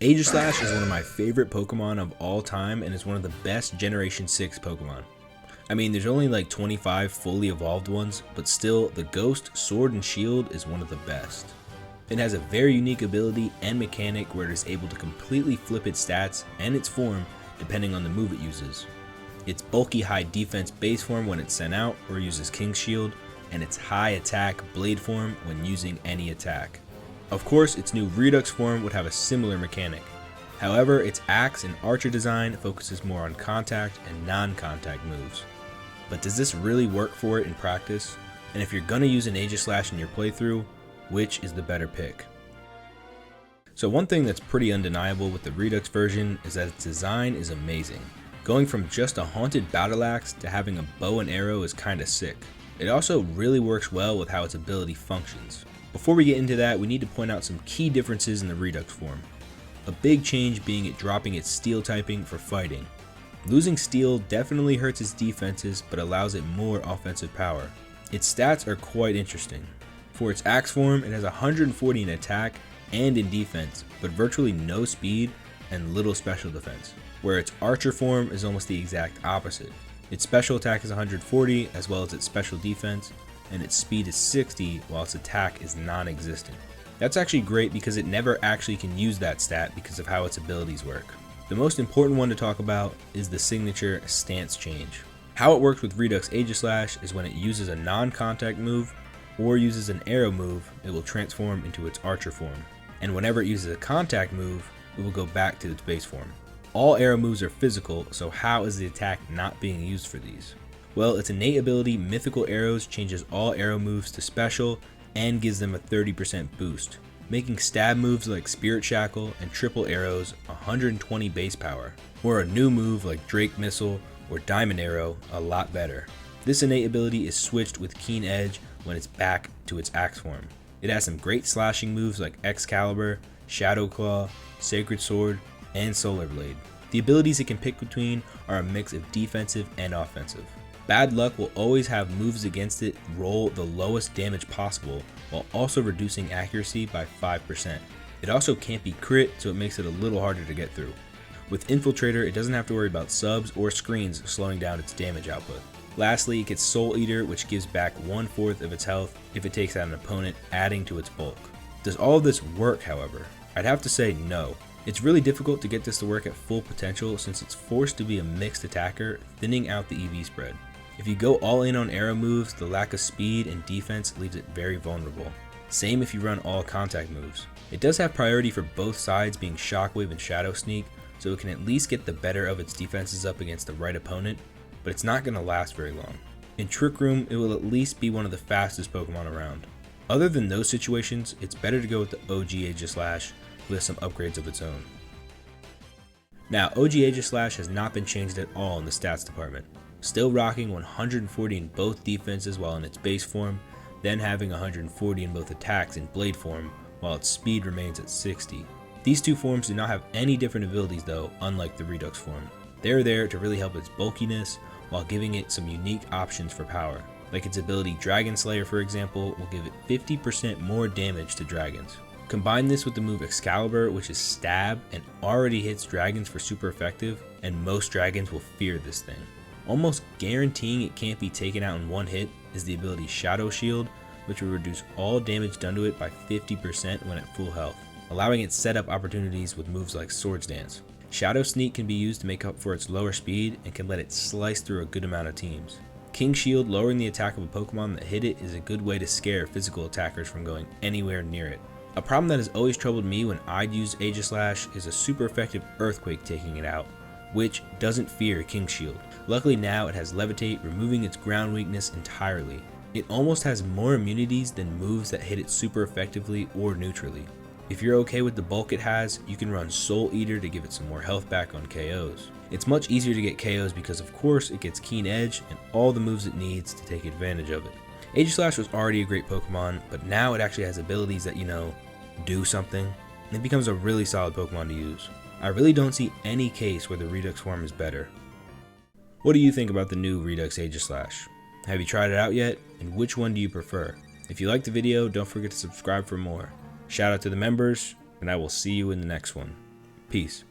Aegislash is one of my favorite Pokemon of all time and is one of the best Generation 6 Pokemon. I mean, there's only like 25 fully evolved ones, but still, the Ghost, Sword, and Shield is one of the best. It has a very unique ability and mechanic where it is able to completely flip its stats and its form depending on the move it uses. Its bulky high defense base form when it's sent out or uses King's Shield, and its high attack blade form when using any attack. Of course, its new Redux form would have a similar mechanic. However, its Axe and Archer design focuses more on contact and non-contact moves. But does this really work for it in practice? And if you're gonna use an Aegislash in your playthrough, which is the better pick? So one thing that's pretty undeniable with the Redux version is that its design is amazing. Going from just a haunted battle axe to having a bow and arrow is kinda sick. It also really works well with how its ability functions. Before we get into that, we need to point out some key differences in the Redux form. A big change being it dropping its steel typing for fighting. Losing steel definitely hurts its defenses, but allows it more offensive power. Its stats are quite interesting. For its axe form, it has 140 in attack and in defense, but virtually no speed and little special defense, where its archer form is almost the exact opposite. Its special attack is 140, as well as its special defense, and its speed is 60 while its attack is non-existent. That's actually great because it never actually can use that stat because of how its abilities work. The most important one to talk about is the signature stance change. How it works with Redux Aegislash is when it uses a non-contact move or uses an arrow move, it will transform into its archer form. And whenever it uses a contact move, it will go back to its base form. All arrow moves are physical, so how is the attack not being used for these? Well, its innate ability, Mythical Arrows, changes all arrow moves to special and gives them a 30% boost, making stab moves like Spirit Shackle and Triple Arrows 120 base power, or a new move like Drake Missile or Diamond Arrow a lot better. This innate ability is switched with Keen Edge when it's back to its axe form. It has some great slashing moves like Excalibur, Shadow Claw, Sacred Sword, and Solar Blade. The abilities it can pick between are a mix of defensive and offensive. Bad Luck will always have moves against it roll the lowest damage possible while also reducing accuracy by 5%. It also can't be crit, so it makes it a little harder to get through. With Infiltrator, it doesn't have to worry about subs or screens slowing down its damage output. Lastly, it gets Soul Eater, which gives back 1/4 of its health if it takes out an opponent, adding to its bulk. Does all of this work, however? I'd have to say no. It's really difficult to get this to work at full potential since it's forced to be a mixed attacker, thinning out the EV spread. If you go all in on arrow moves, the lack of speed and defense leaves it very vulnerable. Same if you run all contact moves. It does have priority for both sides being Shockwave and Shadow Sneak, so it can at least get the better of its defenses up against the right opponent, but it's not going to last very long. In Trick Room, it will at least be one of the fastest Pokemon around. Other than those situations, it's better to go with the OG Aegislash with some upgrades of its own. Now, OG Aegislash has not been changed at all in the stats department. Still rocking 140 in both defenses while in its base form, then having 140 in both attacks and blade form, while its speed remains at 60. These two forms do not have any different abilities though, unlike the Redux form. They're there to really help its bulkiness, while giving it some unique options for power. Like its ability Dragon Slayer, for example, will give it 50% more damage to dragons. Combine this with the move Excalibur, which is stab and already hits dragons for super effective, and most dragons will fear this thing. Almost guaranteeing it can't be taken out in one hit is the ability Shadow Shield, which will reduce all damage done to it by 50% when at full health, allowing it setup opportunities with moves like Swords Dance. Shadow Sneak can be used to make up for its lower speed and can let it slice through a good amount of teams. King's Shield, lowering the attack of a Pokemon that hit it, is a good way to scare physical attackers from going anywhere near it. A problem that has always troubled me when I'd use Aegislash is a super effective Earthquake taking it out, which doesn't fear King's Shield. Luckily now it has Levitate, removing its ground weakness entirely. It almost has more immunities than moves that hit it super effectively or neutrally. If you're okay with the bulk it has, you can run Soul Eater to give it some more health back on KOs. It's much easier to get KOs because of course it gets Keen Edge and all the moves it needs to take advantage of it. Aegislash was already a great Pokemon, but now it actually has abilities that, do something, and it becomes a really solid Pokemon to use. I really don't see any case where the Redux form is better. What do you think about the new Redux Aegislash? Have you tried it out yet, and which one do you prefer? If you liked the video, don't forget to subscribe for more. Shout out to the members, and I will see you in the next one. Peace.